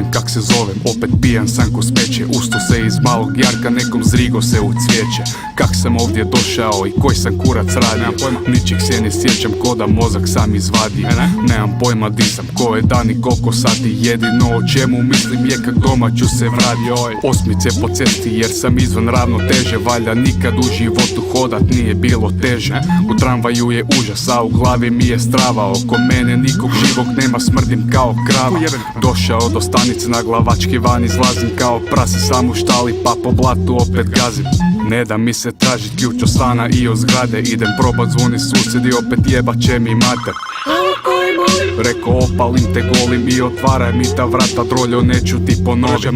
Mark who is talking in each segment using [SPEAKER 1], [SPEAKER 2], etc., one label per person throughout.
[SPEAKER 1] znam kak se zovem, opet pijan sam ko smeće. Usto se iz malog jarka nekom zrigo se u cvijeće. Kak sam ovdje došao i koji sam kurac radio, ničeg se ne sjećam ko da mozak sam izvadio. Nemam pojma di sam, ko je dan i koliko sati, jedino o čemu mislim je kak doma ću se vratiti. Osmice po cesti jer sam izvan ravnoteže, valjda nikad u životu hodat nije bilo teže. U tramvaju je užas, a u glavi mi je strava, oko mene nikog živog nema, smrdim kao krava. Došao do stanice na Glavački, van izlazim kao prase sam u štali, pa po blatu opet gazim. Ne da mi se tražit ključ od stana i od zgrade, idem probat, zvoni susjedi, opet jebat će mi mater. Rekao opalim te golim i otvaraj mi ta vrata, droljo neću ti ponovit.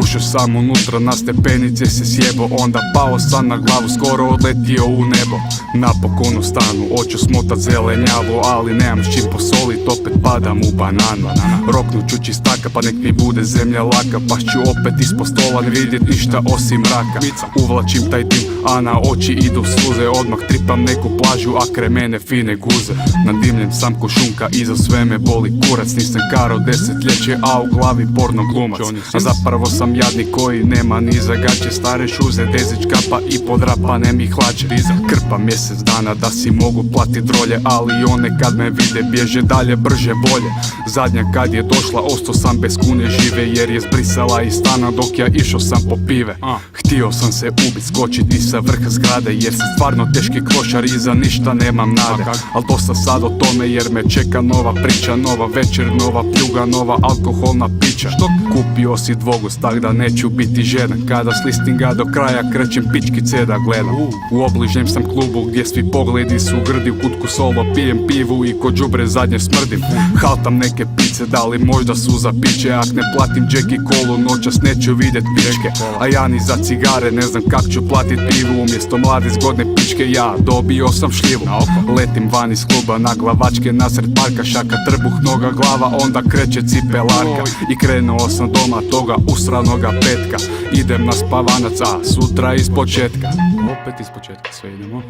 [SPEAKER 1] Ušao sam unutra, na stepenice se sjebo, onda pao sam na glavu, skoro odletio u nebo. Napokon u stanu, hoću smotat zelenjavo, ali nemam s čim posolit, opet padam u bananu. Roknut ću čistaka pa nek mi bude zemlja laka, pa ću opet ispod stola ne vidjet ništa osim mraka. Uvlačim taj dim, a na oči idu suze, odmah tripam neku plažu, a kraj mene fine guze. Nadimljen sam ko šunka, iza sve me boli kurac, nisam karo desetljeće, a u glavi porno glumac. A zapravo sam jadnik koji nema ni za gaće, stare šuze, dezić kapa i podrapane mi hlače. Krpa mjesec dana da si mogu platit drolje, ali one kad me vide bježe dalje, brže, bolje. Zadnja kad je došla, ostao sam bez kune žive, jer je zbrisala iz stana dok ja išao sam po pive. Htio sam se ubit, skočiti sa vrha zgrade, jer sam stvarno teški klošar i za ništa nemam nade. Al dosta sad o tome jer me čeka nova priča, nova večer, nova pljuga, nova alkoholna pića. Kupio si dvogust, tak da neću biti žedan, kada s listinga do kraja krećem pičkice da gledam. U obližnjem sam klubu gdje svi pogledi su grdi, u kutku solo pijem pivu i ko đubre zadnje smrdim. Haltam neke pice, da li možda su za piće, ak ne platim Jack i kolu noćas neću vidjet pičke. A ja ni za cigare ne znam kak ću platit pivu, umjesto mlade zgodne pičke ja dobio sam šljivu. Letim van iz kluba na Glavačke, nasred parka, šaka trbuh, noga, glava, onda kreće cipelarka. I krenuo sam doma toga usranoga petka, idem na spavanac, a sutra iz početka. Opet iz početka sve idemo.